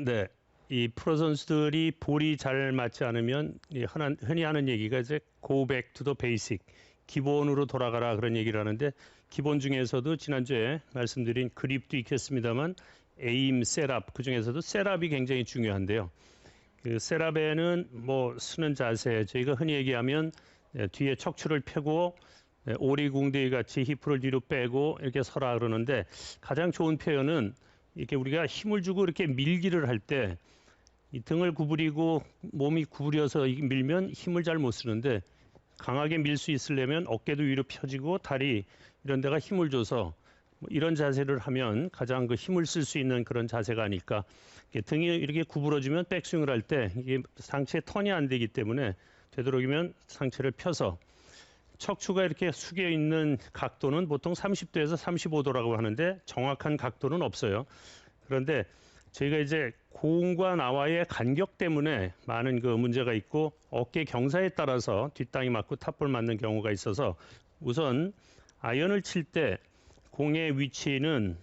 네. 이 프로 선수들이 볼이 잘 맞지 않으면 흔히 하는 얘기가 이제 go back to the basic, 기본으로 돌아가라 그런 얘기를 하는데, 기본 중에서도 지난주에 말씀드린 그립도 있겠습니다만 에임, 셋업, 그중에서도 셋업이 굉장히 중요한데요. 그 셋업에는 뭐 쓰는 자세, 저희가 흔히 얘기하면 뒤에 척추를 펴고 오리궁뎅이 같이 힙을 뒤로 빼고 이렇게 서라 그러는데, 가장 좋은 표현은 이렇게 우리가 힘을 주고 이렇게 밀기를 할 때 이 등을 구부리고 몸이 구부려서 밀면 힘을 잘 못 쓰는데, 강하게 밀 수 있으려면 어깨도 위로 펴지고 다리 이런 데가 힘을 줘서 이런 자세를 하면 가장 그 힘을 쓸 수 있는 그런 자세가 아닐까. 등이 이렇게 구부러지면 백스윙을 할 때 이게 상체 턴이 안 되기 때문에 되도록이면 상체를 펴서, 척추가 이렇게 숙여 있는 각도는 보통 30도에서 35도라고 하는데 정확한 각도는 없어요. 그런데 저희가 이제 공과 나와의 간격 때문에 많은 그 문제가 있고, 어깨 경사에 따라서 뒷땅이 맞고 탑볼 맞는 경우가 있어서, 우선 아이언을 칠 때 공의 위치는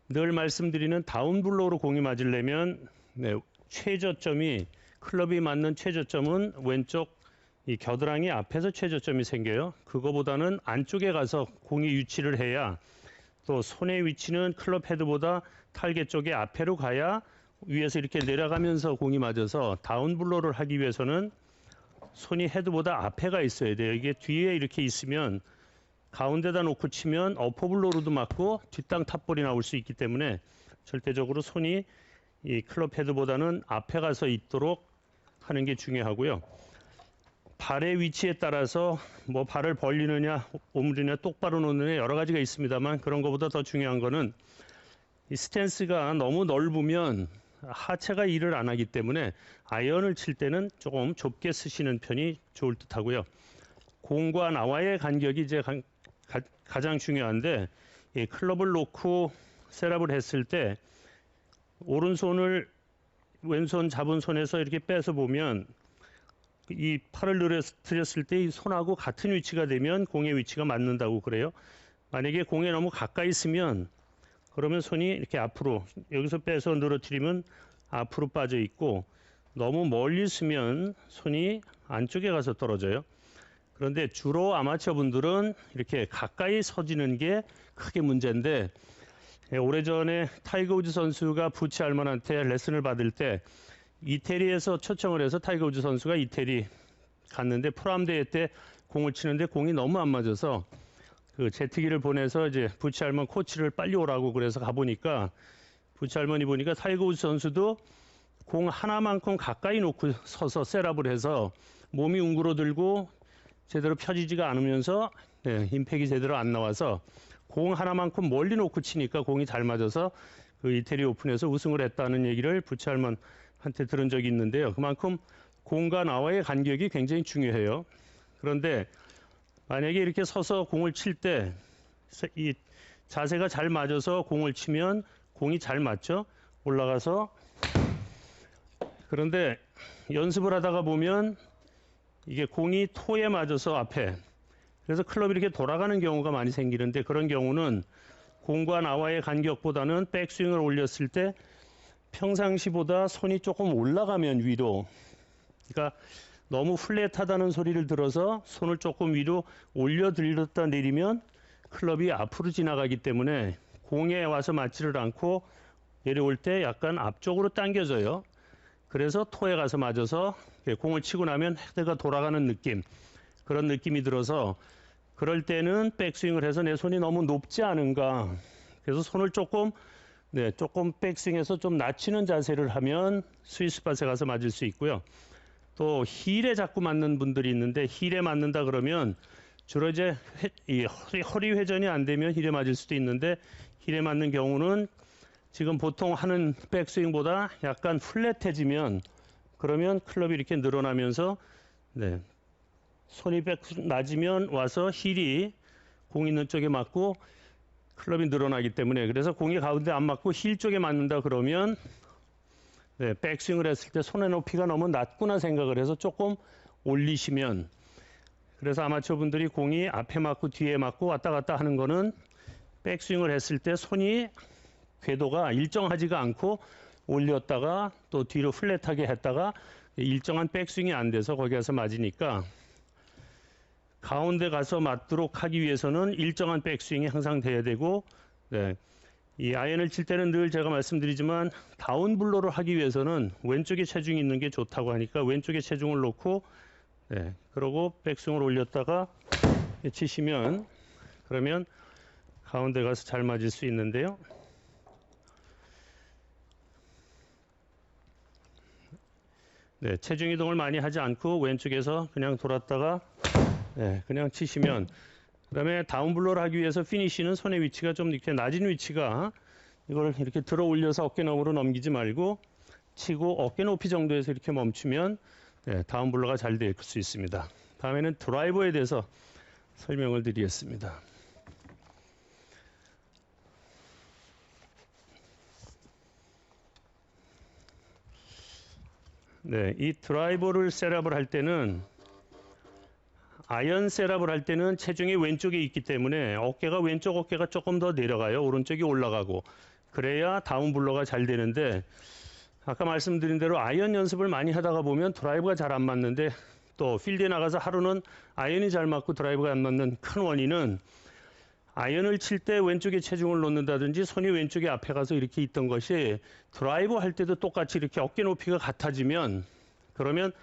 늘 말씀드리는 다운블로우로 공이 맞으려면 최저점이, 클럽이 맞는 최저점은 왼쪽 이 겨드랑이 앞에서 최저점이 생겨요. 그거보다는 안쪽에 가서 공이 위치를 해야, 또 손의 위치는 클럽 헤드보다 타겟 쪽에 앞에로 가야 위에서 이렇게 내려가면서 공이 맞아서, 다운블로우를 하기 위해서는 손이 헤드보다 앞에 가 있어야 돼요. 이게 뒤에 이렇게 있으면 가운데다 놓고 치면 어퍼블로우로도 맞고 뒷땅 탑볼이 나올 수 있기 때문에, 절대적으로 손이 이 클럽 헤드보다는 앞에 가서 있도록 하는 게 중요하고요. 발의 위치에 따라서 뭐 발을 벌리느냐 오므리느냐 똑바로 놓느냐 여러 가지가 있습니다만, 그런 것보다 더 중요한 거는 이 스탠스가 너무 넓으면 하체가 일을 안 하기 때문에 아이언을 칠 때는 조금 좁게 쓰시는 편이 좋을 듯 하고요. 공과 나와의 간격이 이제 가장 중요한데, 이 클럽을 놓고 셋업을 했을 때 오른손을 왼손 잡은 손에서 이렇게 빼서 보면, 이 팔을 늘어뜨렸을 때 이 손하고 같은 위치가 되면 공의 위치가 맞는다고 그래요. 만약에 공에 너무 가까이 있으면, 그러면 손이 이렇게 앞으로, 여기서 빼서 늘어뜨리면 앞으로 빠져 있고, 너무 멀리 있으면 손이 안쪽에 가서 떨어져요. 그런데 주로 아마추어 분들은 이렇게 가까이 서지는 게 크게 문제인데, 오래전에 타이거 우즈 선수가 부치 알먼한테 레슨을 받을 때 이태리에서 초청을 해서 타이거 우즈 선수가 이태리 갔는데, 프로암 대회 때 공을 치는데 공이 너무 안 맞아서 그 제트기를 보내서 이제 부치 알먼 코치를 빨리 오라고 그래서 가보니까, 부치 알먼이 보니까 타이거 우즈 선수도 공 하나만큼 가까이 놓고 서서 셋업을 해서 몸이 웅그러들고 제대로 펴지지가 않으면서 임팩이 제대로 안 나와서, 공 하나만큼 멀리 놓고 치니까 공이 잘 맞아서 그 이태리 오픈에서 우승을 했다는 얘기를 부치 알먼한테 들은 적이 있는데요. 그만큼 공과 나와의 간격이 굉장히 중요해요. 그런데 만약에 이렇게 서서 공을 칠 때 이 자세가 잘 맞아서 공을 치면 공이 잘 맞죠? 올라가서. 그런데 연습을 하다가 보면 이게 공이 토에 맞아서 앞에, 그래서 클럽이 이렇게 돌아가는 경우가 많이 생기는데, 그런 경우는 공과 나와의 간격보다는 백스윙을 올렸을 때 평상시보다 손이 조금 올라가면 위로, 그러니까 너무 플랫하다는 소리를 들어서 손을 조금 위로 올려 들렸다 내리면 클럽이 앞으로 지나가기 때문에 공에 와서 맞지를 않고 내려올 때 약간 앞쪽으로 당겨져요. 그래서 토에 가서 맞아서 공을 치고 나면 헤드가 돌아가는 느낌, 그런 느낌이 들어서, 그럴 때는 백스윙을 해서 내 손이 너무 높지 않은가, 그래서 손을 조금 백스윙해서 좀 낮추는 자세를 하면 스위스팟에 가서 맞을 수 있고요. 또 힐에 자꾸 맞는 분들이 있는데, 힐에 맞는다 그러면 주로 이제 이 허리 회전이 안 되면 힐에 맞을 수도 있는데, 힐에 맞는 경우는 지금 보통 하는 백스윙보다 약간 플랫해지면, 그러면 클럽이 이렇게 늘어나면서 손이 낮으면 와서 힐이 공 있는 쪽에 맞고 클럽이 늘어나기 때문에, 그래서 공이 가운데 안 맞고 힐 쪽에 맞는다 그러면 백스윙을 했을 때 손의 높이가 너무 낮구나 생각을 해서 조금 올리시면, 그래서 아마추어 분들이 공이 앞에 맞고 뒤에 맞고 왔다 갔다 하는 거는 백스윙을 했을 때 손이 궤도가 일정하지가 않고 올렸다가 또 뒤로 플랫하게 했다가 일정한 백스윙이 안 돼서 거기 가서 맞으니까 가운데 가서 맞도록 하기 위해서는 일정한 백스윙이 항상 돼야 되고, 네, 이 아이언을 칠 때는 늘 제가 말씀드리지만 다운블로를 하기 위해서는 왼쪽에 체중이 있는 게 좋다고 하니까 왼쪽에 체중을 놓고, 네, 그러고 백스윙을 올렸다가 치시면, 그러면 가운데 가서 잘 맞을 수 있는데요. 네, 체중 이동을 많이 하지 않고 왼쪽에서 그냥 돌았다가, 네, 그냥 치시면, 그다음에 다운블로를 하기 위해서 피니쉬는 손의 위치가 좀 이렇게 낮은 위치가, 이걸 이렇게 들어 올려서 어깨 너머로 넘기지 말고 치고 어깨 높이 정도에서 이렇게 멈추면, 네, 다운블로가 잘 될 수 있습니다. 다음에는 드라이버에 대해서 설명을 드리겠습니다. 네, 이 드라이버를 셋업을 할 때는, 아이언 셋업을 할 때는 체중이 왼쪽에 있기 때문에 왼쪽 어깨가 조금 더 내려가요. 오른쪽이 올라가고. 그래야 다운블로가 잘 되는데, 아까 말씀드린 대로 아이언 연습을 많이 하다가 보면 드라이버가 잘 안 맞는데, 또 필드에 나가서 하루는 아이언이 잘 맞고 드라이버가 안 맞는 큰 원인은, 아이언을 칠 때 왼쪽에 체중을 놓는다든지 손이 왼쪽에 앞에 가서 이렇게 있던 것이 드라이버 할 때도 똑같이 이렇게 어깨 높이가 같아지면, 그러면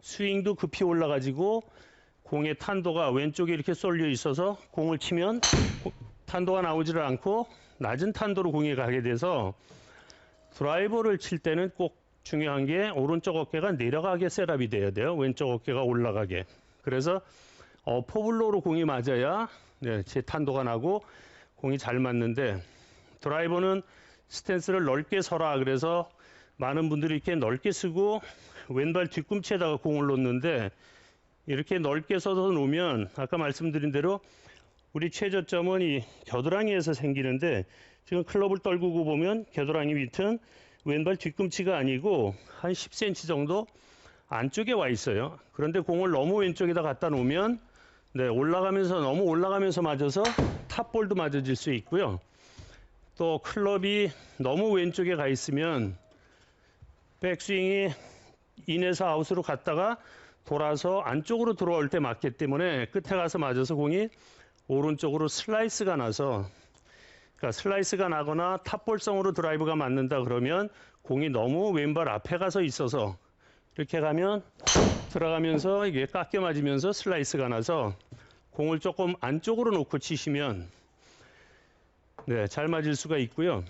스윙도 급히 올라가지고 공의 탄도가 왼쪽에 이렇게 쏠려 있어서 공을 치면 탄도가 나오지를 않고 낮은 탄도로 공이 가게 돼서, 드라이버를 칠 때는 꼭 중요한 게 오른쪽 어깨가 내려가게 셋업이 돼야 돼요. 왼쪽 어깨가 올라가게. 그래서 포블로로 공이 맞아야, 네, 제 탄도가 나고 공이 잘 맞는데, 드라이버는 스탠스를 넓게 서라 그래서 많은 분들이 이렇게 넓게 쓰고 왼발 뒤꿈치에다가 공을 놓는데, 이렇게 넓게 서서 놓으면 아까 말씀드린 대로 우리 최저점은 이 겨드랑이에서 생기는데, 지금 클럽을 떨구고 보면 겨드랑이 밑은 왼발 뒤꿈치가 아니고 한 10cm 정도 안쪽에 와 있어요. 그런데 공을 너무 왼쪽에다 갖다 놓으면, 네, 너무 올라가면서 맞아서 탑볼도 맞아질 수 있고요. 또 클럽이 너무 왼쪽에 가 있으면 백스윙이 인에서 아웃으로 갔다가 돌아서 안쪽으로 들어올 때 맞기 때문에 끝에 가서 맞아서 공이 오른쪽으로 슬라이스가 나서, 그러니까 슬라이스가 나거나 탑볼성으로 드라이브가 맞는다 그러면 공이 너무 왼발 앞에 가서 있어서 이렇게 가면 들어가면서 이게 깎여 맞으면서 슬라이스가 나서 공을 조금 안쪽으로 놓고 치시면, 네, 잘 맞을 수가 있고요.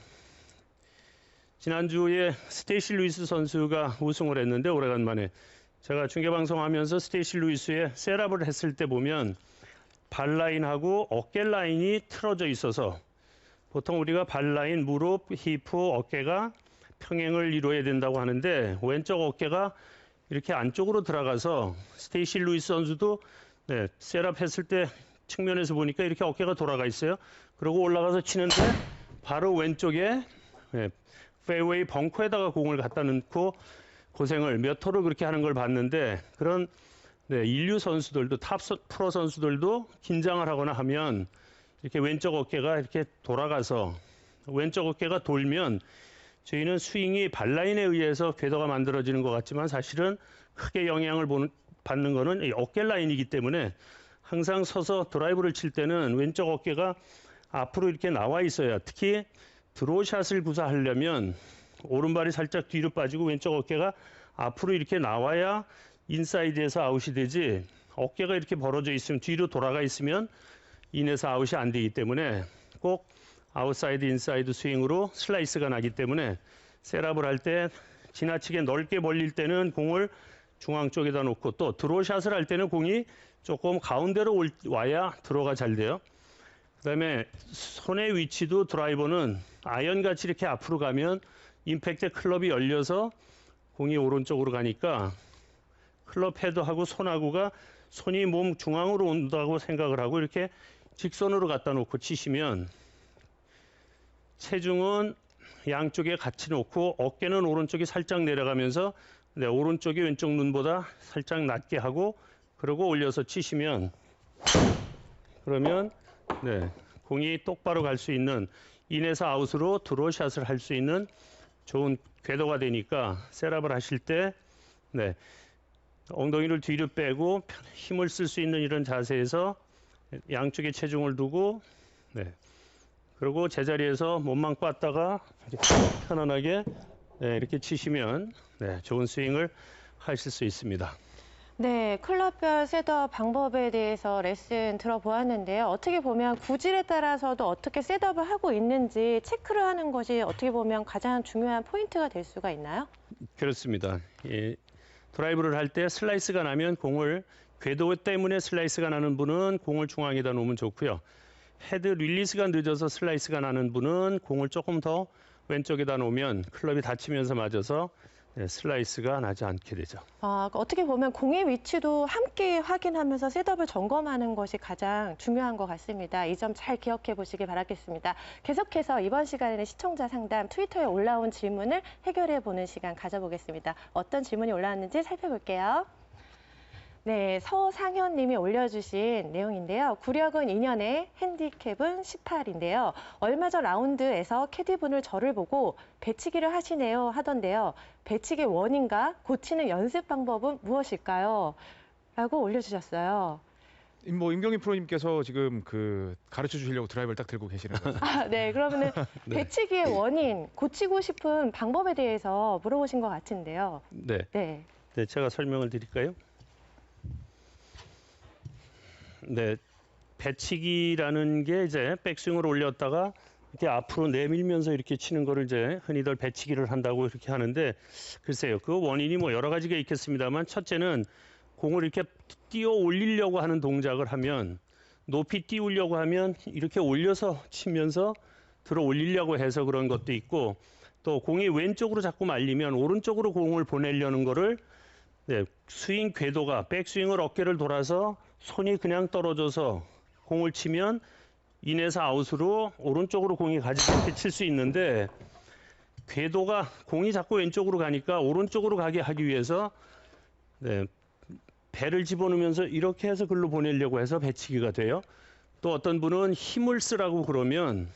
지난주에 스테이시 루이스 선수가 우승을 했는데, 오래간만에 제가 중계방송하면서 스테이시 루이스의 셋업을 했을 때 보면 발라인하고 어깨 라인이 틀어져 있어서, 보통 우리가 발라인, 무릎, 히프, 어깨가 평행을 이루어야 된다고 하는데, 왼쪽 어깨가 이렇게 안쪽으로 들어가서 스테이시 루이스 선수도, 네, 셋업 했을 때 측면에서 보니까 이렇게 어깨가 돌아가 있어요. 그리고 올라가서 치는데 바로 왼쪽에, 네, 페어웨이 벙커에다가 공을 갖다 넣고 고생을 몇 호를 그렇게 하는 걸 봤는데, 그런, 네, 인류 선수들도 프로 선수들도 긴장을 하거나 하면 이렇게 왼쪽 어깨가 이렇게 돌아가서, 왼쪽 어깨가 돌면 저희는 스윙이 발라인에 의해서 궤도가 만들어지는 것 같지만 사실은 크게 영향을 받는 거는 이 어깨 라인이기 때문에, 항상 서서 드라이브를 칠 때는 왼쪽 어깨가 앞으로 이렇게 나와 있어야, 특히 드로우샷을 구사하려면 오른발이 살짝 뒤로 빠지고 왼쪽 어깨가 앞으로 이렇게 나와야 인사이드에서 아웃이 되지, 어깨가 이렇게 벌어져 있으면, 뒤로 돌아가 있으면 인에서 아웃이 안 되기 때문에 꼭 아웃사이드 인사이드 스윙으로 슬라이스가 나기 때문에, 셋업을 할 때 지나치게 넓게 벌릴 때는 공을 중앙 쪽에다 놓고, 또 드로우샷을 할 때는 공이 조금 가운데로 와야 드로우가 잘 돼요. 그 다음에 손의 위치도, 드라이버는 아이언같이 이렇게 앞으로 가면 임팩트 클럽이 열려서 공이 오른쪽으로 가니까 클럽 헤드하고 손하고가, 손이 몸 중앙으로 온다고 생각을 하고 이렇게 직선으로 갖다 놓고 치시면, 체중은 양쪽에 같이 놓고 어깨는 오른쪽이 살짝 내려가면서, 네, 오른쪽이 왼쪽 눈보다 살짝 낮게 하고 그러고 올려서 치시면, 그러면, 네, 공이 똑바로 갈 수 있는, 인에서 아웃으로 드로우샷을 할 수 있는 좋은 궤도가 되니까 셋업을 하실 때 네, 엉덩이를 뒤로 빼고 힘을 쓸 수 있는 이런 자세에서 양쪽에 체중을 두고 네, 그리고 제자리에서 몸만 꽈다가 편안하게 네, 이렇게 치시면 네, 좋은 스윙을 하실 수 있습니다. 네, 클럽별 셋업 방법에 대해서 레슨 들어보았는데요. 어떻게 보면 구질에 따라서도 어떻게 셋업을 하고 있는지 체크를 하는 것이 어떻게 보면 가장 중요한 포인트가 될 수가 있나요? 그렇습니다. 예, 드라이브를 할 때 슬라이스가 나면 공을 궤도 때문에 슬라이스가 나는 분은 공을 중앙에다 놓으면 좋고요. 헤드 릴리스가 늦어서 슬라이스가 나는 분은 공을 조금 더 왼쪽에다 놓으면 클럽이 닫히면서 맞아서 네, 슬라이스가 나지 않게 되죠. 어떻게 보면 공의 위치도 함께 확인하면서 셋업을 점검하는 것이 가장 중요한 것 같습니다. 이 점 잘 기억해 보시기 바라겠습니다. 계속해서 이번 시간에는 시청자 상담 트위터에 올라온 질문을 해결해 보는 시간 가져보겠습니다. 어떤 질문이 올라왔는지 살펴볼게요. 네, 서상현 님이 올려주신 내용인데요. 구력은 2년에 핸디캡은 18인데요. 얼마 전 라운드에서 캐디분을 저를 보고 배치기를 하시네요 하던데요. 배치기 원인과 고치는 연습 방법은 무엇일까요? 라고 올려주셨어요. 임경희 프로님께서 지금 가르쳐 주시려고 드라이버를 딱 들고 계시는 거죠. 네, 그러면은 네. 배치기의 원인, 고치고 싶은 방법에 대해서 물어보신 것 같은데요. 네. 네. 네, 제가 설명을 드릴까요? 네, 배치기라는 게 이제 백스윙을 올렸다가 이렇게 앞으로 내밀면서 이렇게 치는 거를 이제 흔히들 배치기를 한다고 이렇게 하는데 글쎄요, 그 원인이 뭐 여러 가지가 있겠습니다만 첫째는 공을 이렇게 띄어 올리려고 하는 동작을 하면 높이 띄우려고 하면 이렇게 올려서 치면서 들어 올리려고 해서 그런 것도 있고 또 공이 왼쪽으로 자꾸 말리면 오른쪽으로 공을 보내려는 거를 네, 스윙 궤도가 백스윙을 어깨를 돌아서 손이 그냥 떨어져서 공을 치면 인에서 아웃으로 오른쪽으로 공이 가지 않게 칠 수 있는데 궤도가 공이 자꾸 왼쪽으로 가니까 오른쪽으로 가게 하기 위해서 네, 배를 집어넣으면서 이렇게 해서 글로 보내려고 해서 배치기가 돼요. 또 어떤 분은 힘을 쓰라고 그러면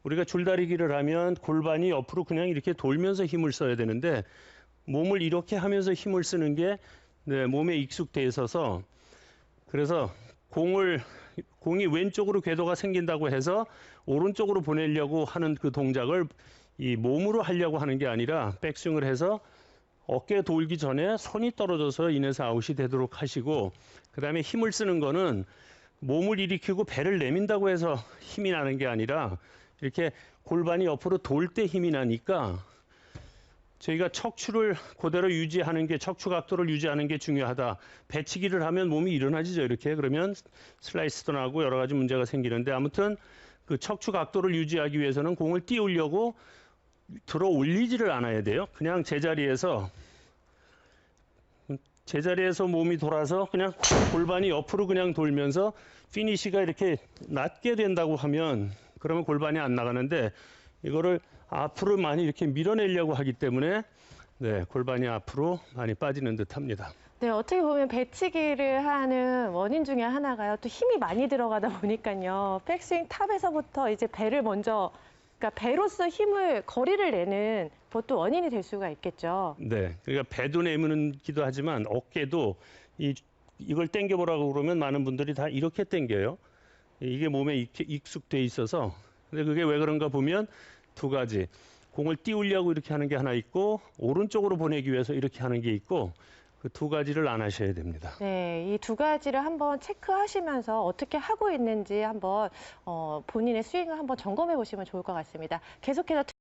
우리가 줄다리기를 하면 골반이 옆으로 그냥 이렇게 돌면서 힘을 써야 되는데 몸을 이렇게 하면서 힘을 쓰는 게 네, 몸에 익숙돼 있어서 그래서 공이 왼쪽으로 궤도가 생긴다고 해서 오른쪽으로 보내려고 하는 그 동작을 이 몸으로 하려고 하는 게 아니라 백스윙을 해서 어깨 돌기 전에 손이 떨어져서 인해서 아웃이 되도록 하시고 그다음에 힘을 쓰는 거는 몸을 일으키고 배를 내민다고 해서 힘이 나는 게 아니라 이렇게 골반이 옆으로 돌 때 힘이 나니까 저희가 척추를 그대로 유지하는 게 척추 각도를 유지하는 게 중요하다. 배치기를 하면 몸이 일어나지죠. 이렇게 그러면 슬라이스도 나고 여러 가지 문제가 생기는데 아무튼 그 척추 각도를 유지하기 위해서는 공을 띄우려고 들어 올리지를 않아야 돼요. 그냥 제자리에서 몸이 돌아서 그냥 골반이 옆으로 그냥 돌면서 피니시가 이렇게 낮게 된다고 하면 그러면 골반이 안 나가는데 이거를 앞으로 많이 이렇게 밀어내려고 하기 때문에 네, 골반이 앞으로 많이 빠지는 듯합니다. 네, 어떻게 보면 배치기를 하는 원인 중에 하나가요. 또 힘이 많이 들어가다 보니까요. 백스윙 탑에서부터 이제 배를 먼저, 그러니까 배로서 거리를 내는 그것도 원인이 될 수가 있겠죠. 네, 그러니까 배도 내미기도 하지만 어깨도 이걸 당겨보라고 그러면 많은 분들이 다 이렇게 당겨요. 이게 몸에 익숙돼 있어서. 근데 그게 왜 그런가 보면 두 가지. 공을 띄우려고 이렇게 하는 게 하나 있고 오른쪽으로 보내기 위해서 이렇게 하는 게 있고 그 두 가지를 안 하셔야 됩니다. 네, 이 두 가지를 한번 체크하시면서 어떻게 하고 있는지 한번 본인의 스윙을 한번 점검해 보시면 좋을 것 같습니다. 계속해서